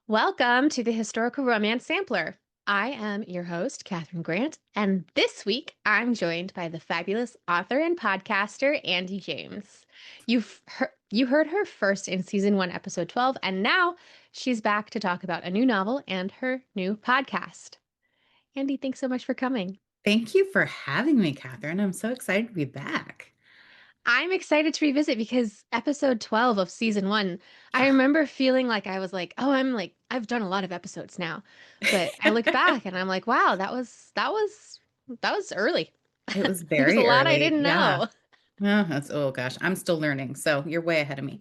Welcome to the Historical Romance Sampler. I am your host, Katherine Grant, and this week I'm joined by the fabulous author and podcaster, Andie James. You heard her first in season 1, episode 12, and now she's back to talk about a new novel and her new podcast. Andie, thanks so much for coming. Thank you for having me, Catherine. I'm so excited to be back. I'm excited to revisit because episode 12 of season 1, I remember feeling like I was like, oh, I've done a lot of episodes now. But I look back and I'm like, wow, that was early. It was There's a very lot I early. didn't Yeah. know. Oh gosh, I'm still learning. So you're way ahead of me.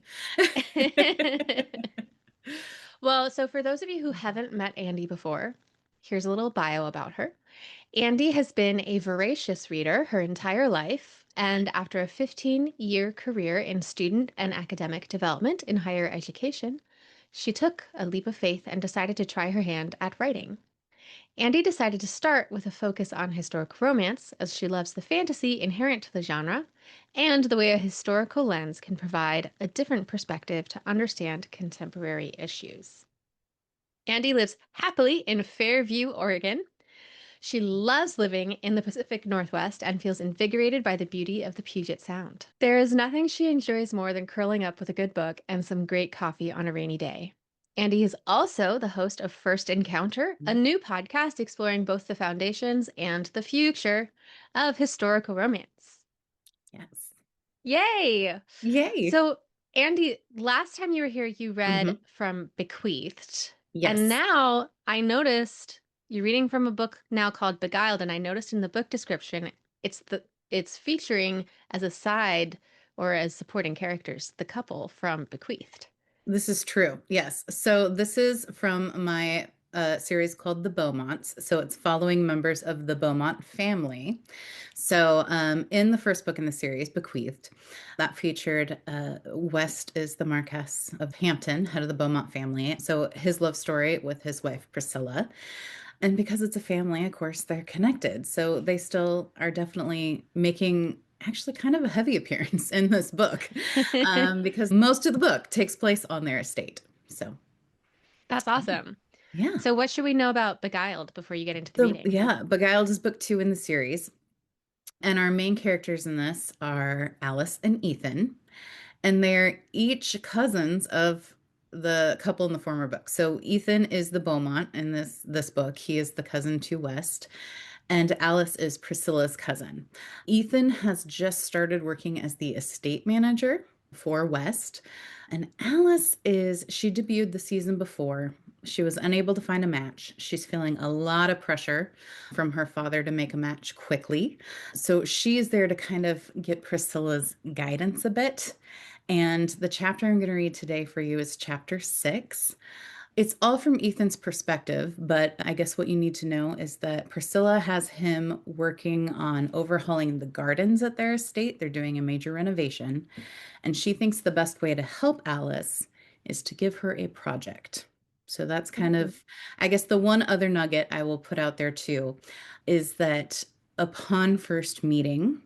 Well, so for those of you who haven't met Andie before, here's a little bio about her. Andie has been a voracious reader her entire life, and after a 15-year career in student and academic development in higher education, she took a leap of faith and decided to try her hand at writing. Andie decided to start with a focus on historic romance, as she loves the fantasy inherent to the genre and the way a historical lens can provide a different perspective to understand contemporary issues. Andie lives happily in Fairview, Oregon. She loves living in the Pacific Northwest and feels invigorated by the beauty of the Puget Sound. There is nothing she enjoys more than curling up with a good book and some great coffee on a rainy day. Andie is also the host of First Encounter, a new podcast exploring both the foundations and the future of historical romance. Yes. Yay! Yay. So, Andie, last time you were here, you read hmm from Bequeathed. And Yes. now I noticed you're reading from a book now called Beguiled, and I noticed in the book description it's featuring as a side or as supporting characters the couple from Bequeathed. This is true. Yes. So this is from my series called The Beaumonts. So it's following members of the Beaumont family. So in the first book in the series, Bequeathed, that featured West is the Marquess of Hampton, head of the Beaumont family. So his love story with his wife Priscilla. And because it's a family, of course, they're connected. So they still are definitely making actually kind of a heavy appearance in this book because most of the book takes place on their estate. So, That's awesome. yeah. So, what should we know about Beguiled before you get into the So, reading? yeah, Beguiled is book two in the series. And our main characters in this are Alice and Ethan. And they're each cousins of the couple in the former book. So Ethan is the Beaumont in this book. He is the cousin to West, and Alice is Priscilla's cousin. Ethan has just started working as the estate manager for West, and she debuted the season before. She was unable to find a match. She's feeling a lot of pressure from her father to make a match quickly. So she is there to kind of get Priscilla's guidance a bit. And the chapter I'm going to read today for you is chapter 6. It's all from Ethan's perspective, but I guess what you need to know is that Priscilla has him working on overhauling the gardens at their estate. They're doing a major renovation, and she thinks the best way to help Alice is to give her a project. So that's kind Ooh. of, I guess, the one other nugget I will put out there too is that upon first meeting,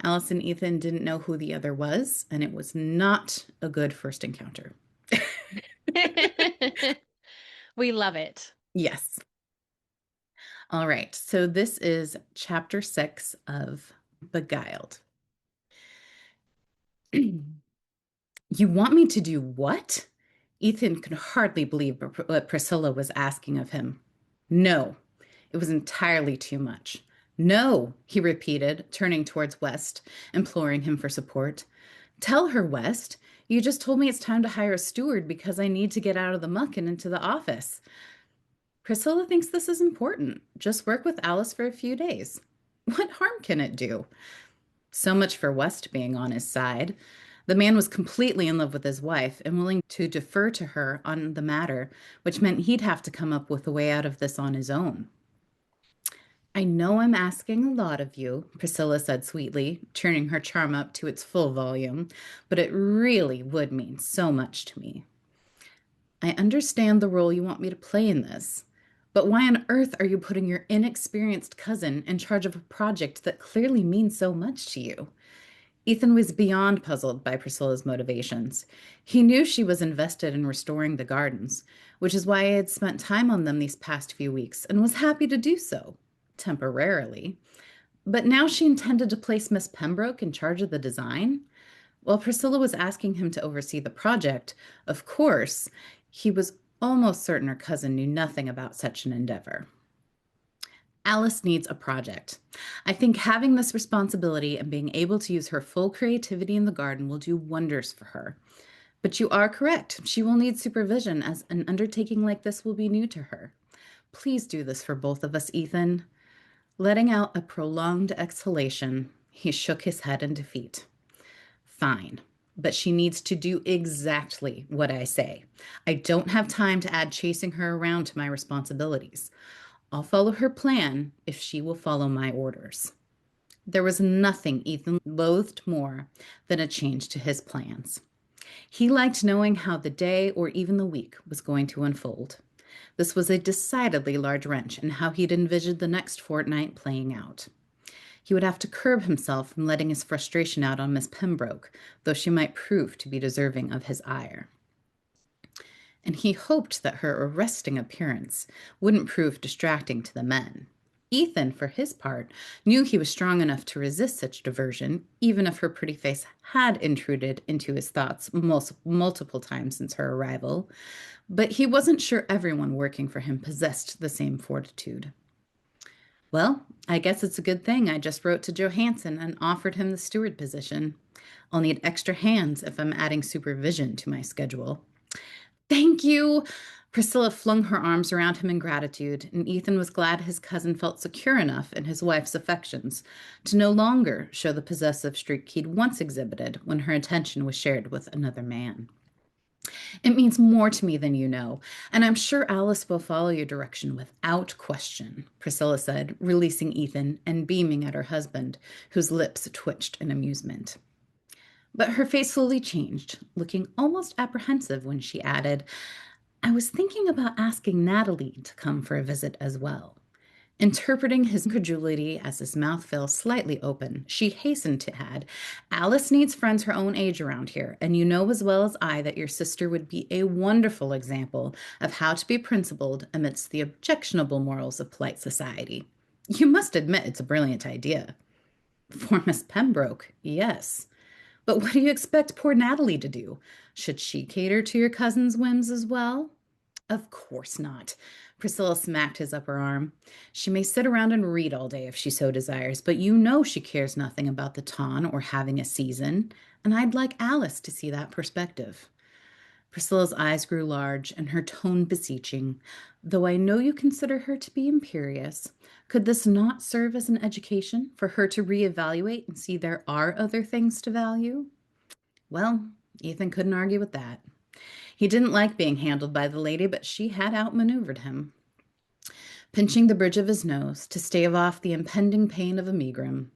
Alice and Ethan didn't know who the other was, and it was not a good first encounter. We love it. Yes. All right. So this is chapter 6 of Beguiled. You want me to do what? Ethan could hardly believe what Priscilla was asking of him. No, it was entirely too much. No, he repeated, turning towards West, imploring him for support. Tell her, West. You just told me it's time to hire a steward because I need to get out of the muck and into the office. Priscilla thinks this is important. Just work with Alice for a few days. What harm can it do? So much for West being on his side. The man was completely in love with his wife and willing to defer to her on the matter, which meant he'd have to come up with a way out of this on his own. I know I'm asking a lot of you, Priscilla said sweetly, turning her charm up to its full volume, but it really would mean so much to me. I understand the role you want me to play in this, but why on earth are you putting your inexperienced cousin in charge of a project that clearly means so much to you? Ethan was beyond puzzled by Priscilla's motivations. He knew she was invested in restoring the gardens, which is why he had spent time on them these past few weeks and was happy to do so, temporarily. But now she intended to place Miss Pembroke in charge of the design. While Priscilla was asking him to oversee the project, of course, he was almost certain her cousin knew nothing about such an endeavor. Alice needs a project. I think having this responsibility and being able to use her full creativity in the garden will do wonders for her. But you are correct. She will need supervision as an undertaking like this will be new to her. Please do this for both of us, Ethan. Letting out a prolonged exhalation, he shook his head in defeat. Fine, but she needs to do exactly what I say. I don't have time to add chasing her around to my responsibilities. I'll follow her plan if she will follow my orders. There was nothing Ethan loathed more than a change to his plans. He liked knowing how the day or even the week was going to unfold. This was a decidedly large wrench in how he'd envisioned the next fortnight playing out. He would have to curb himself from letting his frustration out on Miss Pembroke, though she might prove to be deserving of his ire. And he hoped that her arresting appearance wouldn't prove distracting to the men. Ethan, for his part, knew he was strong enough to resist such diversion, even if her pretty face had intruded into his thoughts multiple times since her arrival. But he wasn't sure everyone working for him possessed the same fortitude. Well, I guess it's a good thing I just wrote to Johansson and offered him the steward position. I'll need extra hands if I'm adding supervision to my schedule. Thank you. Priscilla flung her arms around him in gratitude, and Ethan was glad his cousin felt secure enough in his wife's affections to no longer show the possessive streak he'd once exhibited when her attention was shared with another man. It means more to me than you know, and I'm sure Alice will follow your direction without question, Priscilla said, releasing Ethan and beaming at her husband, whose lips twitched in amusement. But her face slowly changed, looking almost apprehensive when she added, I was thinking about asking Natalie to come for a visit as well. Interpreting his incredulity as his mouth fell slightly open, she hastened to add, Alice needs friends her own age around here, and you know as well as I that your sister would be a wonderful example of how to be principled amidst the objectionable morals of polite society. You must admit it's a brilliant idea. For Miss Pembroke, yes. But what do you expect poor Natalie to do? Should she cater to your cousin's whims as well? Of course not. Priscilla smacked his upper arm. She may sit around and read all day if she so desires, but you know she cares nothing about the ton or having a season, and I'd like Alice to see that perspective. Priscilla's eyes grew large and her tone beseeching. Though I know you consider her to be imperious, could this not serve as an education for her to reevaluate and see there are other things to value? Well, Ethan couldn't argue with that. He didn't like being handled by the lady, but she had outmaneuvered him. Pinching the bridge of his nose to stave off the impending pain of a megrim,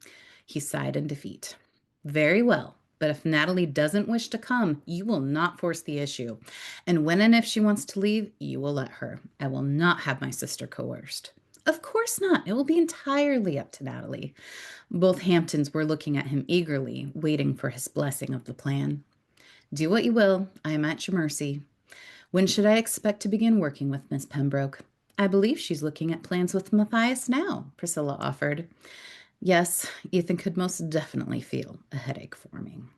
he sighed in defeat. Very well, but if Natalie doesn't wish to come, you will not force the issue. And when and if she wants to leave, you will let her. I will not have my sister coerced. Of course not. It will be entirely up to Natalie. Both Hamptons were looking at him eagerly, waiting for his blessing of the plan. Do what you will. I am at your mercy. When should I expect to begin working with Miss Pembroke? I believe she's looking at plans with Matthias now, Priscilla offered. Yes, Ethan could most definitely feel a headache forming.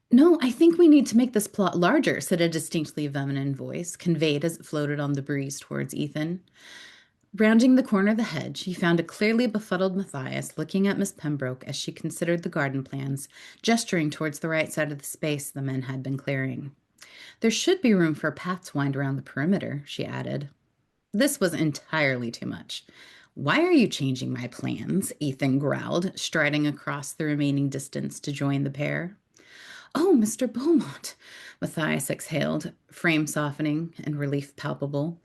No, I think we need to make this plot larger, said a distinctly feminine voice, conveyed as it floated on the breeze towards Ethan. Rounding the corner of the hedge, he found a clearly befuddled Matthias looking at Miss Pembroke as she considered the garden plans, gesturing towards the right side of the space the men had been clearing. There should be room for a path to wind around the perimeter, she added. This was entirely too much. Why are you changing my plans? Ethan growled, striding across the remaining distance to join the pair. Oh, Mr. Beaumont, Matthias exhaled, frame softening and relief palpable.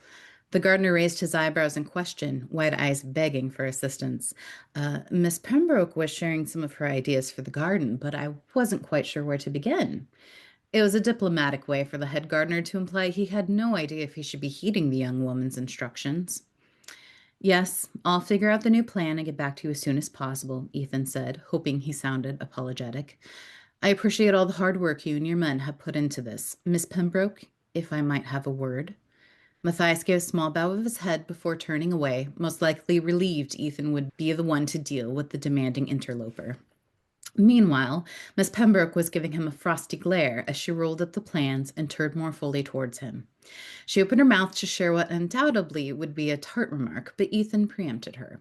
The gardener raised his eyebrows in question, wide eyes begging for assistance. Miss Pembroke was sharing some of her ideas for the garden, but I wasn't quite sure where to begin. It was a diplomatic way for the head gardener to imply he had no idea if he should be heeding the young woman's instructions. Yes, I'll figure out the new plan and get back to you as soon as possible, Ethan said, hoping he sounded apologetic. I appreciate all the hard work you and your men have put into this. Miss Pembroke, if I might have a word. Matthias gave a small bow of his head before turning away, most likely relieved Ethan would be the one to deal with the demanding interloper. Meanwhile, Miss Pembroke was giving him a frosty glare as she rolled up the plans and turned more fully towards him. She opened her mouth to share what undoubtedly would be a tart remark, but Ethan preempted her.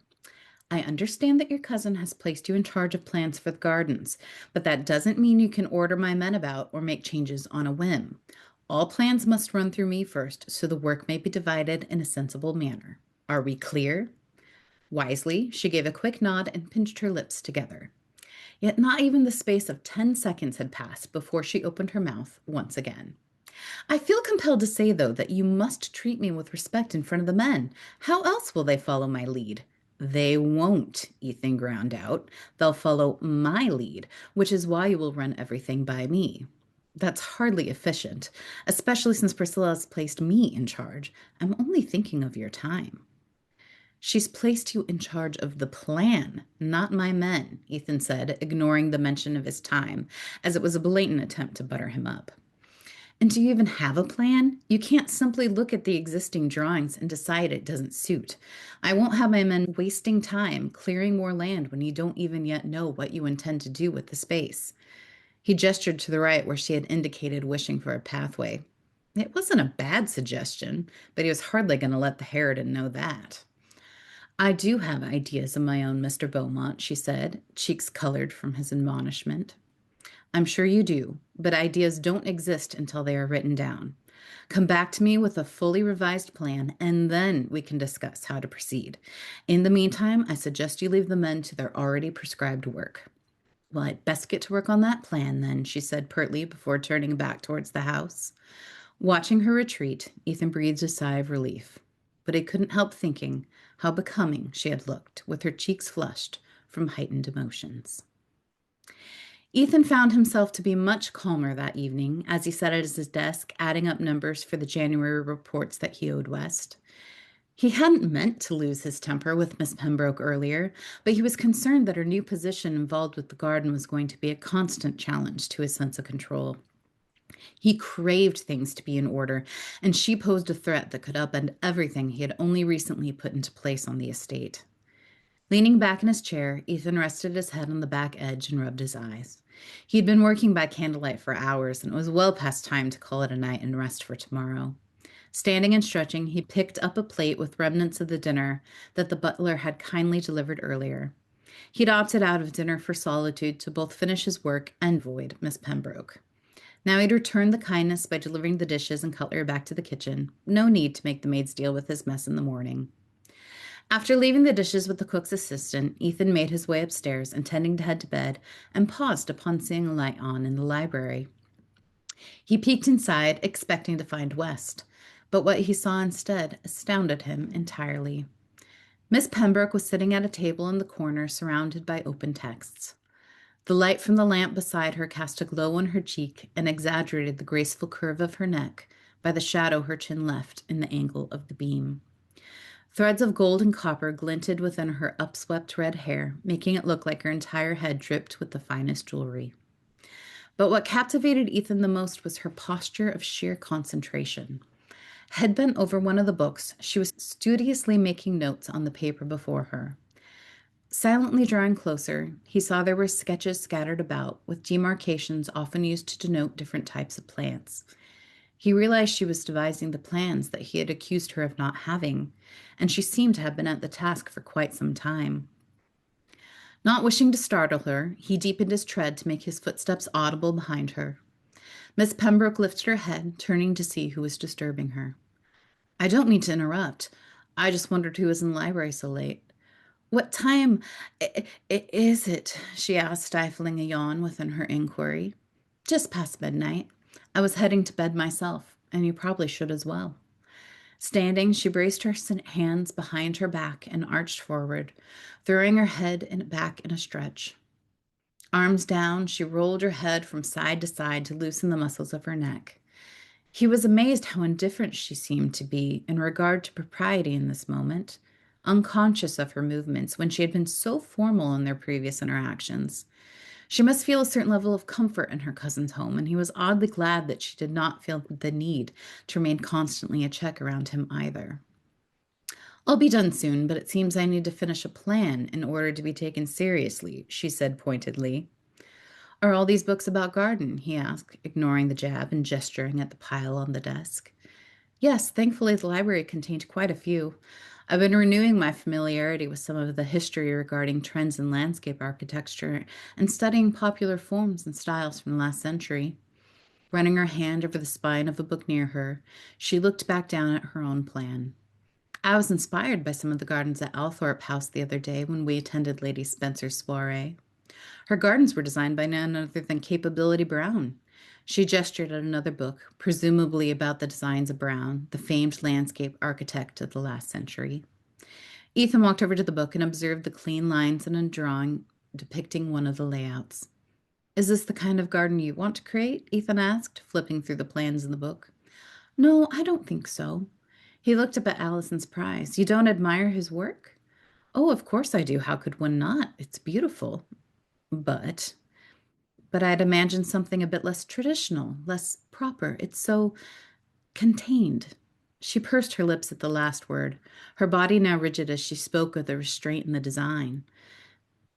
I understand that your cousin has placed you in charge of plans for the gardens, but that doesn't mean you can order my men about or make changes on a whim. All plans must run through me first, so the work may be divided in a sensible manner. Are we clear? Wisely, she gave a quick nod and pinched her lips together. Yet not even the space of 10 seconds had passed before she opened her mouth once again. I feel compelled to say, though, that you must treat me with respect in front of the men. How else will they follow my lead? They won't, Ethan ground out. They'll follow my lead, which is why you will run everything by me. That's hardly efficient, especially since Priscilla has placed me in charge. I'm only thinking of your time. She's placed you in charge of the plan, not my men, Ethan said, ignoring the mention of his time, as it was a blatant attempt to butter him up. And do you even have a plan? You can't simply look at the existing drawings and decide it doesn't suit. I won't have my men wasting time clearing more land when you don't even yet know what you intend to do with the space. He gestured to the right where she had indicated wishing for a pathway. It wasn't a bad suggestion, but he was hardly going to let the Harridan know that. I do have ideas of my own, Mr. Beaumont, she said, cheeks colored from his admonishment. I'm sure you do, but ideas don't exist until they are written down. Come back to me with a fully revised plan, and then we can discuss how to proceed. In the meantime, I suggest you leave the men to their already prescribed work. Well, I'd best get to work on that plan, then, she said pertly before turning back towards the house. Watching her retreat, Ethan breathed a sigh of relief, but he couldn't help thinking how becoming she had looked, with her cheeks flushed from heightened emotions. Ethan found himself to be much calmer that evening as he sat at his desk adding up numbers for the January reports that he owed West. He hadn't meant to lose his temper with Miss Pembroke earlier, but he was concerned that her new position involved with the garden was going to be a constant challenge to his sense of control. He craved things to be in order, and she posed a threat that could upend everything he had only recently put into place on the estate. Leaning back in his chair, Ethan rested his head on the back edge and rubbed his eyes. He had been working by candlelight for hours, and it was well past time to call it a night and rest for tomorrow. Standing and stretching, he picked up a plate with remnants of the dinner that the butler had kindly delivered earlier. He'd opted out of dinner for solitude to both finish his work and avoid Miss Pembroke. Now he'd returned the kindness by delivering the dishes and cutlery back to the kitchen. No need to make the maids deal with his mess in the morning. After leaving the dishes with the cook's assistant, Ethan made his way upstairs, intending to head to bed, and paused upon seeing a light on in the library. He peeked inside, expecting to find West, but what he saw instead astounded him entirely. Miss Pembroke was sitting at a table in the corner, surrounded by open texts. The light from the lamp beside her cast a glow on her cheek and exaggerated the graceful curve of her neck by the shadow her chin left in the angle of the beam. Threads of gold and copper glinted within her upswept red hair, making it look like her entire head dripped with the finest jewelry. But what captivated Ethan the most was her posture of sheer concentration. Head bent over one of the books, she was studiously making notes on the paper before her. Silently drawing closer, he saw there were sketches scattered about, with demarcations often used to denote different types of plants. He realized she was devising the plans that he had accused her of not having, and she seemed to have been at the task for quite some time. Not wishing to startle her, he deepened his tread to make his footsteps audible behind her. Miss Pembroke lifted her head, turning to see who was disturbing her. I don't mean to interrupt. I just wondered who was in the library so late. What time is it? She asked, stifling a yawn within her inquiry. Just past midnight. I was heading to bed myself, and you probably should as well. Standing, she braced her hands behind her back and arched forward, throwing her head back in a stretch. Arms down, she rolled her head from side to side to loosen the muscles of her neck. He was amazed how indifferent she seemed to be in regard to propriety in this moment. unconscious of her movements when she had been so formal in their previous interactions. She must feel a certain level of comfort in her cousin's home, and he was oddly glad that she did not feel the need to remain constantly a check around him either. I'll be done soon, but it seems I need to finish a plan in order to be taken seriously, she said pointedly. Are all these books about garden? He asked, ignoring the jab and gesturing at the pile on the desk. Yes, thankfully the library contained quite a few. I've been renewing my familiarity with some of the history regarding trends in landscape architecture and studying popular forms and styles from the last century. Running her hand over the spine of a book near her, she looked back down at her own plan. I was inspired by some of the gardens at Althorpe House the other day when we attended Lady Spencer's soiree. Her gardens were designed by none other than Capability Brown. She gestured at another book, presumably about the designs of Brown, the famed landscape architect of the last century. Ethan walked over to the book and observed the clean lines in a drawing depicting one of the layouts. Is this the kind of garden you want to create? Ethan asked, flipping through the plans in the book. No, I don't think so. He looked up at Alice in surprise. You don't admire his work? Oh, of course I do. How could one not? It's beautiful. But but I'd imagined something a bit less traditional, less proper. It's so contained. She pursed her lips at the last word, her body now rigid as she spoke of the restraint in the design.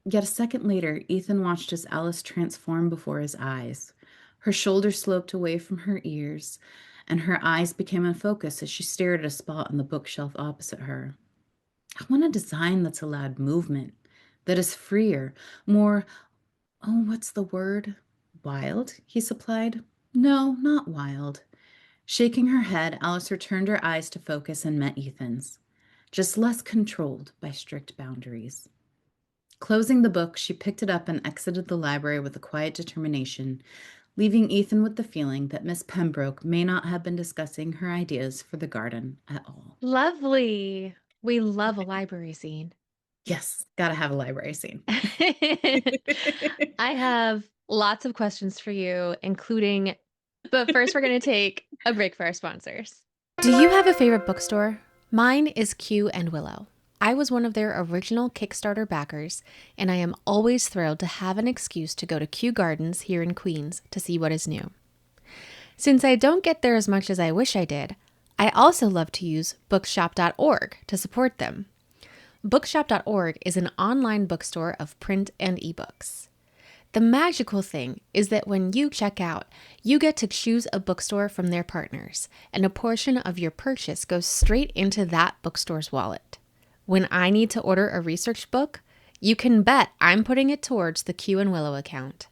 Yet a second later, Ethan watched as Alice transformed before his eyes. Her shoulders sloped away from her ears, and her eyes became in focus as she stared at a spot on the bookshelf opposite her. I want a design that's allowed movement, that is freer, more, oh, what's the word? Wild, he supplied. No, not wild. Shaking her head, Alice returned her eyes to focus and met Ethan's, just less controlled by strict boundaries. Closing the book, she picked it up and exited the library with a quiet determination, leaving Ethan with the feeling that Miss Pembroke may not have been discussing her ideas for the garden at all. Lovely. We love a library scene. Yes, gotta have a library scene. I have lots of questions for you, including, but first we're going to take a break for our sponsors. Do you have a favorite bookstore? Mine is Q and Willow. I was one of their original Kickstarter backers, and I am always thrilled to have an excuse to go to Kew Gardens here in Queens to see what is new. Since I don't get there as much as I wish I did, I also love to use bookshop.org to support them. Bookshop.org is an online bookstore of print and ebooks. The magical thing is that when you check out, you get to choose a bookstore from their partners, and a portion of your purchase goes straight into that bookstore's wallet. When I need to order a research book, you can bet I'm putting it towards the Q and Willow account.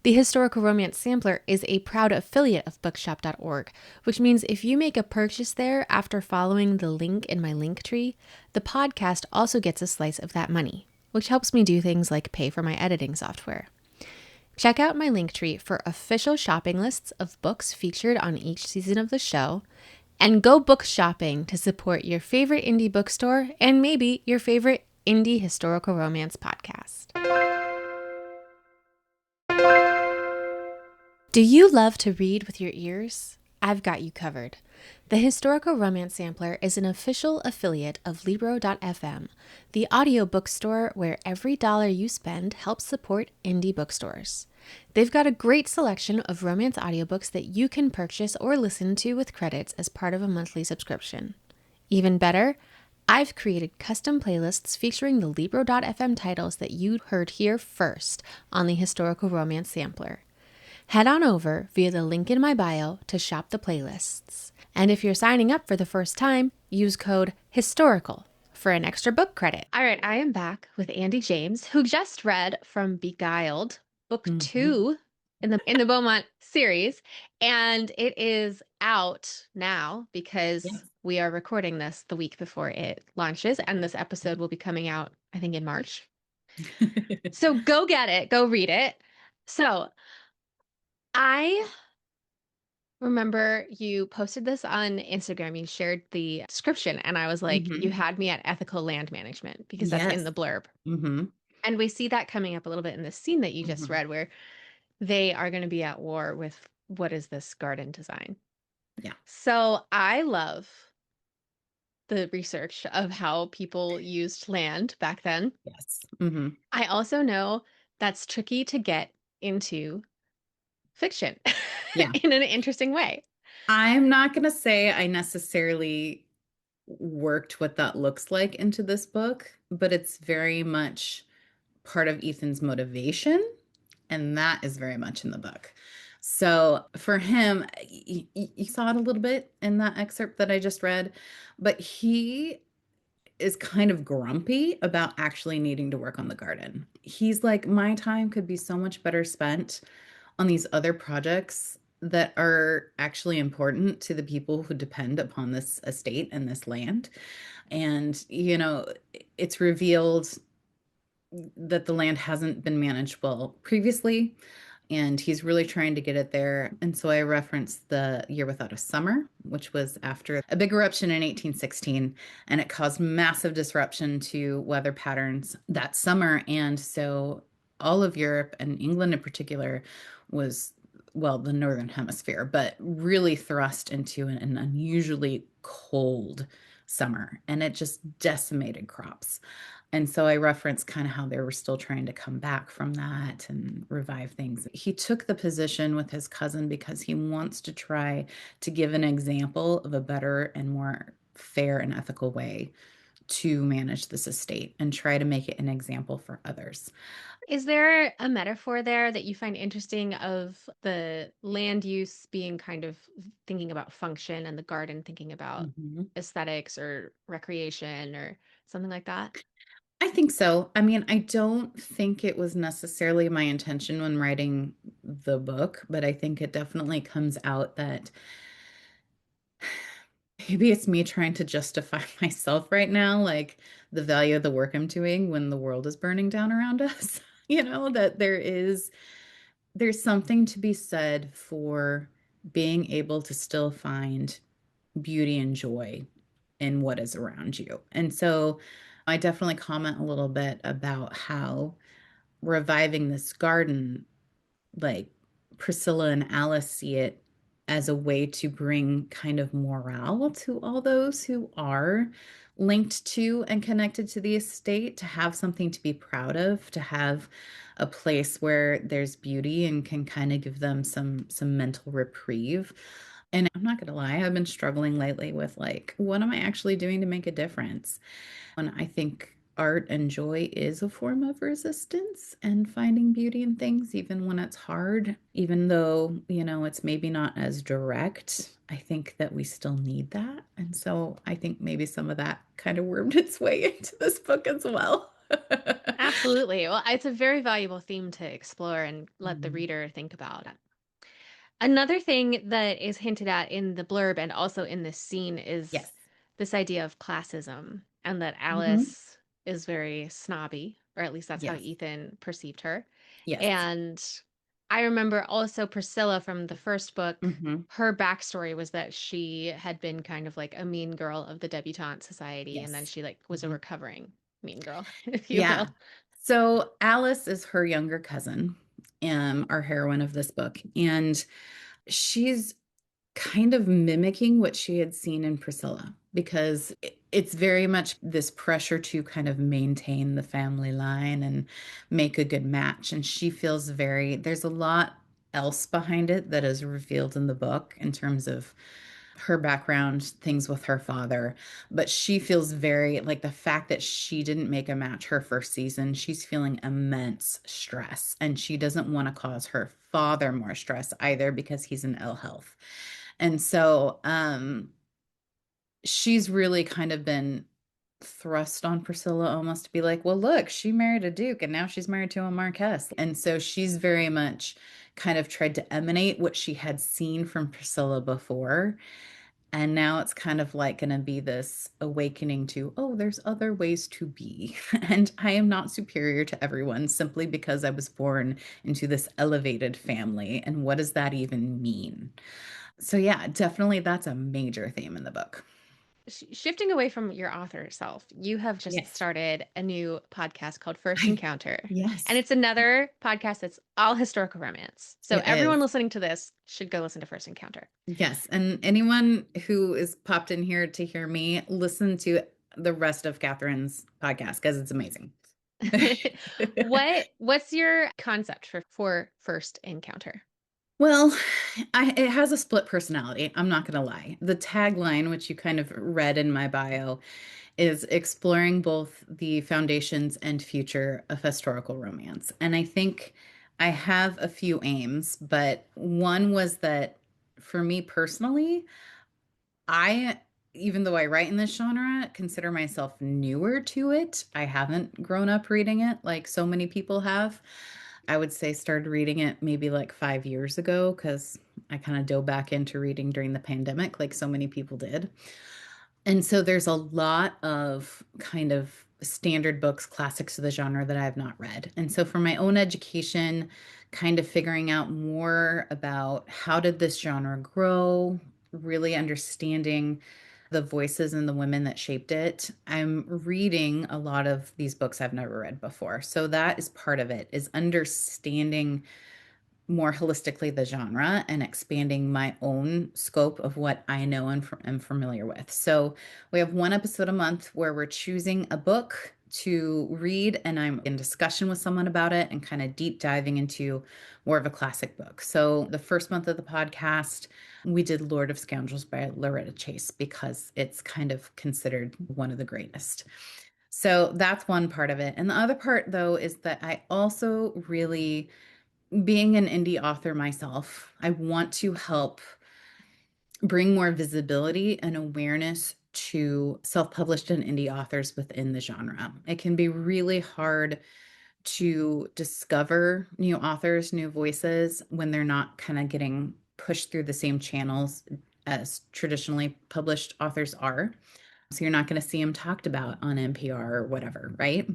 The Historical Romance Sampler is a proud affiliate of bookshop.org, which means if you make a purchase there after following the link in my link tree, the podcast also gets a slice of that money, which helps me do things like pay for my editing software. Check out my link tree for official shopping lists of books featured on each season of the show, and go book shopping to support your favorite indie bookstore and maybe your favorite indie historical romance podcast. Do you love to read with your ears? I've got you covered. The Historical Romance Sampler is an official affiliate of Libro.fm, the audiobook store where every dollar you spend helps support indie bookstores. They've got a great selection of romance audiobooks that you can purchase or listen to with credits as part of a monthly subscription. Even better, I've created custom playlists featuring the Libro.fm titles that you heard here first on the Historical Romance Sampler. Head on over via the link in my bio to shop the playlists. And if you're signing up for the first time, use code HISTORICAL for an extra book credit. All right, I am back with Andie James, who just read from Beguiled, book Mhm. 2 in the Beaumont series, and it is out now because Yes. we are recording this the week before it launches, and this episode will be coming out, I think, in March. So go get it, go read it. So I remember you posted this on Instagram. You shared the description, and I was like, you Mhm. had me at ethical land management because that's in Yes. the blurb. Mhm. And we see that coming up a little bit in this scene that you just Mhm. read, where they are going to be at war with what is this garden design. Yeah. So I love the research of how people used land back then. Yes. Hmm. I also know that's tricky to get into fiction Yeah. in an interesting way. I'm not going to say I necessarily worked what that looks like into this book, but it's very much part of Ethan's motivation, and that is very much in the book. So for him, you saw it a little bit in that excerpt that I just read, but he is kind of grumpy about actually needing to work on the garden. He's like, my time could be so much better spent on these other projects that are actually important to the people who depend upon this estate and this land. And, it's revealed that the land hasn't been managed well previously, and he's really trying to get it there. And so I referenced the Year Without a Summer, which was after a big eruption in 1816, and it caused massive disruption to weather patterns that summer. And so all of Europe, and England in particular, was, well, the Northern Hemisphere, but really thrust into an unusually cold summer, and it just decimated crops. And so I referenced kind of how they were still trying to come back from that and revive things. He took the position with his cousin because he wants to try to give an example of a better and more fair and ethical way to manage this estate and try to make it an example for others. Is there a metaphor there that you find interesting of the land use being kind of thinking about function and the garden thinking about Mhm. aesthetics or recreation or something like that? I think so. I mean, I don't think it was necessarily my intention when writing the book, but I think it definitely comes out that maybe it's me trying to justify myself right now, like the value of the work I'm doing when the world is burning down around us. That there's something to be said for being able to still find beauty and joy in what is around you. And so I definitely comment a little bit about how reviving this garden, like Priscilla and Alice see it as a way to bring kind of morale to all those who are linked to and connected to the estate, to have something to be proud of, to have a place where there's beauty and can kind of give them some mental reprieve. And I'm not gonna lie, I've been struggling lately with like, what am I actually doing to make a difference? And I think art and joy is a form of resistance and finding beauty in things, even when it's hard, even though, it's maybe not as direct. I think that we still need that. And so I think maybe some of that kind of wormed its way into this book as well. Absolutely. Well, it's a very valuable theme to explore and let the Mm. reader think about. Another thing that is hinted at in the blurb and also in this scene is Yes. this idea of classism and that Hmm. Alice is very snobby, or at least that's how Yes. Ethan perceived her. Yes. And I remember also Priscilla from the first book, Hmm. her backstory was that she had been kind of like a mean girl of the debutante society, and then Yes. she like was a Mhm. recovering mean girl, if you Yeah. will. So Alice is her younger cousin, our heroine of this book. And she's kind of mimicking what she had seen in Priscilla because it's very much this pressure to kind of maintain the family line and make a good match. And she feels there's a lot else behind it that is revealed in the book in terms of her background, things with her father. But she feels very like the fact that she didn't make a match her first season, she's feeling immense stress. And she doesn't want to cause her father more stress either because he's in ill health. And so she's really kind of been thrust on Priscilla almost to be like, well, look, she married a duke and now she's married to a marquess. And so she's very much kind of tried to emanate what she had seen from Priscilla before. And now it's kind of like going to be this awakening to, oh, there's other ways to be. And I am not superior to everyone simply because I was born into this elevated family. And what does that even mean? So, yeah, definitely that's a major theme in the book. Shifting away from your author self, you have just Yes. started a new podcast called First Encounter. And Yes, it's another podcast that's all historical romance. So it everyone is. listening to this should go listen to First Encounter. Yes. And anyone who is popped in here to hear me, listen to the rest of Catherine's podcast because it's amazing. What's your concept for First Encounter? Well, it has a split personality. I'm not going to lie. The tagline, which you kind of read in my bio, is exploring both the foundations and future of historical romance. And I think I have a few aims, but one was that for me personally, I, even though I write in this genre, consider myself newer to it. I haven't grown up reading it like so many people have. I would say started reading it maybe like 5 years ago because I kind of dove back into reading during the pandemic, like so many people did. And so there's a lot of kind of standard books, classics of the genre that I have not read. And so for my own education, kind of figuring out more about how did this genre grow, really understanding the voices and the women that shaped it. I'm reading a lot of these books I've never read before. So that is part of it, is understanding more holistically the genre and expanding my own scope of what I know and am familiar with. So we have one episode a month where we're choosing a book to read, and I'm in discussion with someone about it and kind of deep diving into more of a classic book. So the first month of the podcast, we did Lord of Scoundrels by Loretta Chase because it's kind of considered one of the greatest. So that's one part of it. And the other part, though, is that I also really, being an indie author myself, I want to help bring more visibility and awareness to self-published and indie authors within the genre. It can be really hard to discover new authors, new voices when they're not kind of getting pushed through the same channels as traditionally published authors are. So you're not going to see them talked about on NPR or whatever, right?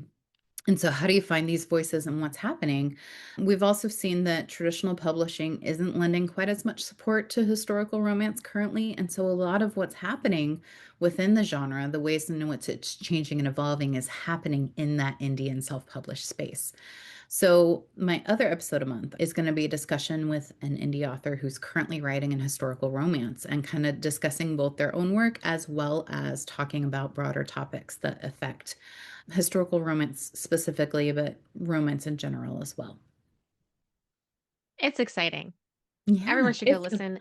And so, how do you find these voices and what's happening? We've also seen that traditional publishing isn't lending quite as much support to historical romance currently. And so, a lot of what's happening within the genre, the ways in which it's changing and evolving, is happening in that indie and self published space. So, my other episode a month is going to be a discussion with an indie author who's currently writing an historical romance and kind of discussing both their own work as well as talking about broader topics that affect historical romance specifically, but romance in general as well. It's exciting. Everyone Yeah, should go listen.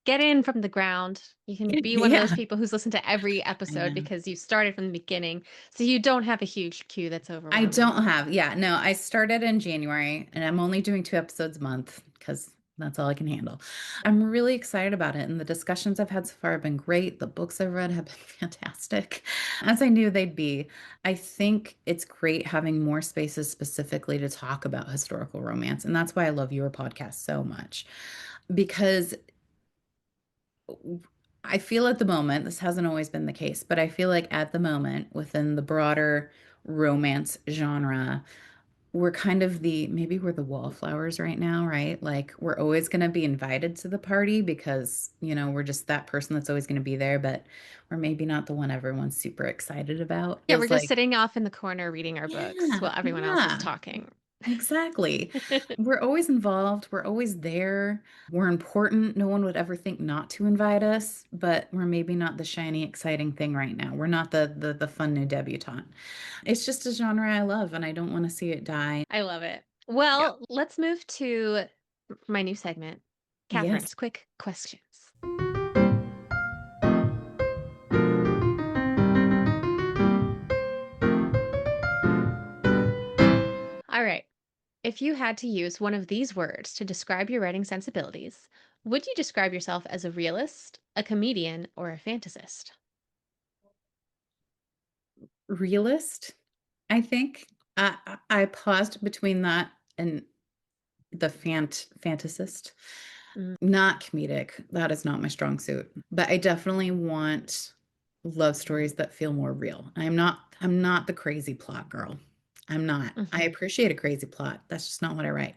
Get in from the ground. You can be one of those yeah, people who's listened to every I episode know. because you started from the beginning. So you don't have a huge queue that's I overwhelming. don't have, yeah, no, I started in January and I'm only doing 2 episodes a month because that's all I can handle. I'm really excited about it. And the discussions I've had so far have been great. The books I've read have been fantastic, as I knew they'd be. I think it's great having more spaces specifically to talk about historical romance. And that's why I love your podcast so much because I feel at the moment, this hasn't always been the case, but I feel like at the moment within the broader romance genre, we're kind of maybe we're the wallflowers right now, right? Like we're always going to be invited to the party because, we're just that person that's always going to be there, but we're maybe not the one everyone's super excited about. Yeah, we're Feels just like, sitting off in the corner reading our books yeah, while everyone else is yeah. talking. Exactly. We're always involved. We're always there. We're important. No one would ever think not to invite us, but we're maybe not the shiny, exciting thing right now. We're not the fun new debutante. It's just a genre I love, and I don't want to see it die. I love it. Yeah. Well, let's move to my new segment, Yes. Catherine's Quick Questions. All right. If you had to use one of these words to describe your writing sensibilities, would you describe yourself as a realist, a comedian, or a fantasist? Realist, I think. I paused between that and the fantasist. Mm, Not comedic. That is not my strong suit. But I definitely want love stories that feel more real. I'm not the crazy plot girl. I'm not. I mhm. appreciate a crazy plot. That's just not what I write.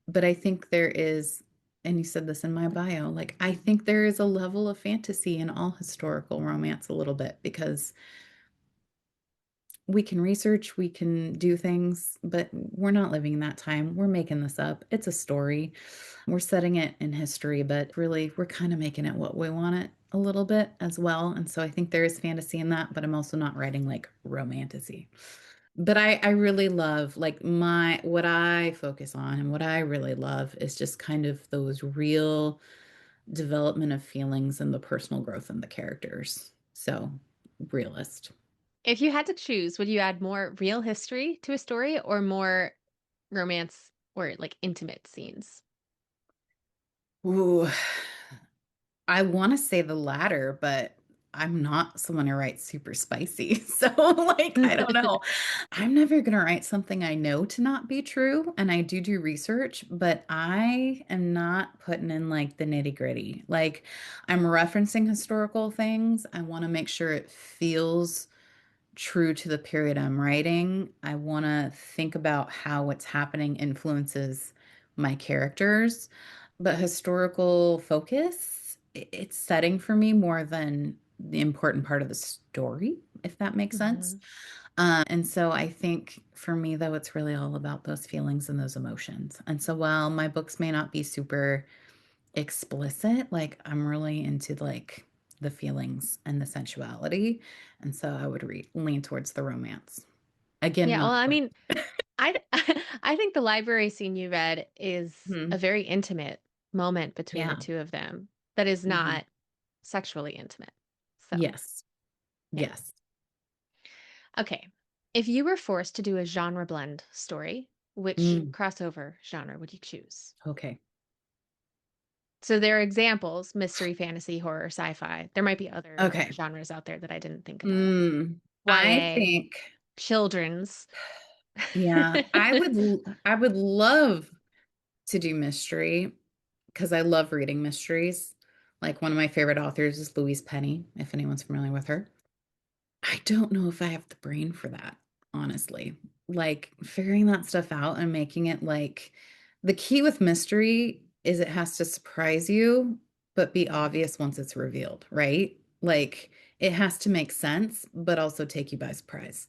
But I think there is and you said this in my bio, like I think there is a level of fantasy in all historical romance a little bit because we can research, we can do things, but we're not living in that time. We're making this up. It's a story. We're setting it in history, but really we're kind of making it what we want it a little bit as well. And so I think there is fantasy in that, but I'm also not writing like romantasy. But I really love like my what I focus on and what I really love is just kind of those real development of feelings and the personal growth in the characters. So realist. If you had to choose, would you add more real history to a story or more romance or like intimate scenes? Ooh, I want to say the latter, but I'm not someone who writes super spicy. So, like, I don't know. I'm never going to write something I know to not be true. And I do research, but I am not putting in like the nitty gritty. Like, I'm referencing historical things. I want to make sure it feels true to the period I'm writing. I want to think about how what's happening influences my characters, but historical focus, it's setting for me more than the important part of the story, if that makes sense. Mhm. And so I think for me, though, it's really all about those feelings and those emotions. And so while my books may not be super explicit. Like I'm really into like the feelings and the sensuality. And so I would lean towards the romance. Again, Yeah, well, not I quite. mean, I I think the library scene you read is a Mhm. very intimate moment between the Yeah. two of them that is Mhm. not sexually intimate. So, Yes. yeah. Yes. Okay. If you were forced to do a genre blend story, which Mm. crossover genre would you choose? Okay. So there are examples, mystery, fantasy, horror, sci-fi. There might be other Okay. genres out there that I didn't think about. I YA, think, children's. yeah, I would love to do mystery because I love reading mysteries. Like one of my favorite authors is Louise Penny, if anyone's familiar with her. I don't know if I have the brain for that, honestly. Like figuring that stuff out and making it like the key with mystery is it has to surprise you, but be obvious once it's revealed, right? Like it has to make sense, but also take you by surprise.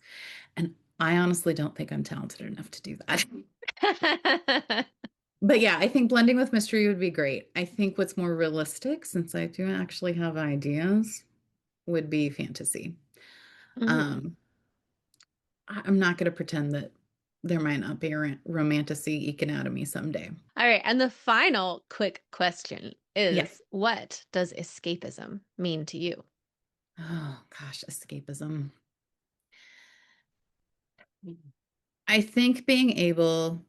And I honestly don't think I'm talented enough to do that. But yeah, I think blending with mystery would be great. I think what's more realistic, since I do actually have ideas, would be fantasy. Mhm. Um, I'm not going to pretend that there might not be a romantasy eking out of me someday. All right. And the final quick question Yeah. is, what does escapism mean to you? Oh gosh, escapism. I think being able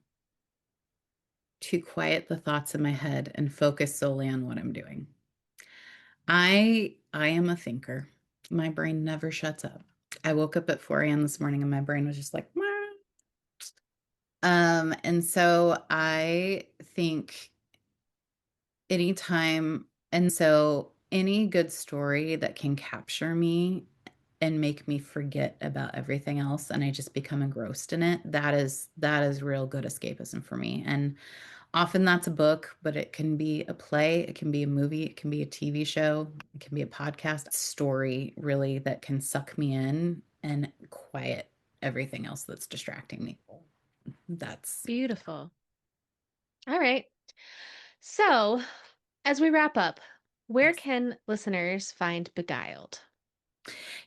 to quiet the thoughts in my head and focus solely on what I'm doing. I am a thinker. My brain never shuts up. I woke up at 4 a.m. this morning and my brain was just like, "Meow." And so I think anytime, and so any good story that can capture me and make me forget about everything else and I just become engrossed in it, that is real good escapism for me. And often that's a book, but it can be a play, it can be a movie, it can be a TV show, it can be a podcast story really that can suck me in and quiet everything else that's distracting me. That's Beautiful. All right. So, as we wrap up, where yes. can listeners find Beguiled?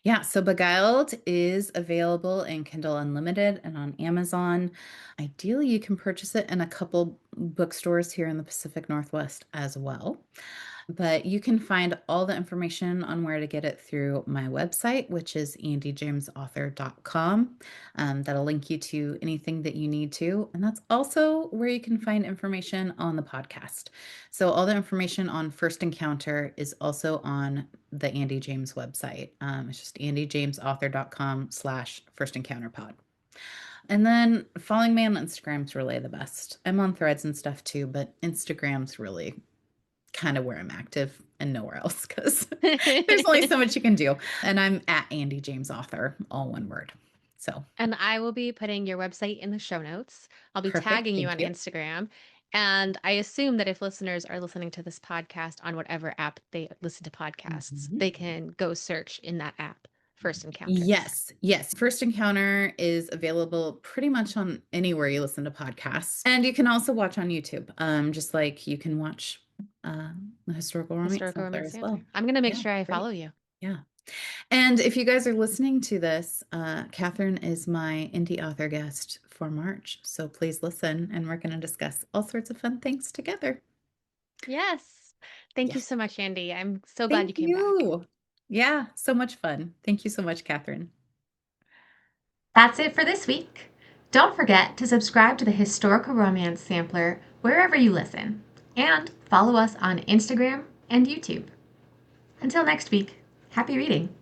Yeah, so Beguiled is available in Kindle Unlimited and on Amazon. Ideally, you can purchase it in a couple bookstores here in the Pacific Northwest as well. But you can find all the information on where to get it through my website, which is andiejamesauthor.com. That'll link you to anything that you need to. And that's also where you can find information on the podcast. So all the information on First Encounter is also on the Andie James website. It's just andiejamesauthor.com/First Encounter Pod. And then following me on Instagram's really the best. I'm on Threads and stuff too, but Instagram's really kind of where I'm active and nowhere else because there's only so much you can do. And I'm at Andie James Author, all one word. So And I will be putting your website in the show notes. I'll be perfect. tagging you Thank on you. Instagram. And I assume that if listeners are listening to this podcast on whatever app they listen to podcasts, Mhm. they can go search in that app First Encounters. Yes, yes. First Encounter is available pretty much on anywhere you listen to podcasts. And you can also watch on YouTube, just like you can watch the Historical Romance Historical Sampler Romance as well. Sampler. I'm going to make Yeah, sure I great. follow you. Yeah. And if you guys are listening to this, Catherine is my indie author guest for March. So please listen, and we're going to discuss all sorts of fun things together. Yes. Thank you Yes. so much, Andy. I'm so glad Thank you came back. you. Yeah, so much fun. Thank you so much, Catherine. That's it for this week. Don't forget to subscribe to the Historical Romance Sampler wherever you listen, and follow us on Instagram and YouTube. Until next week, happy reading!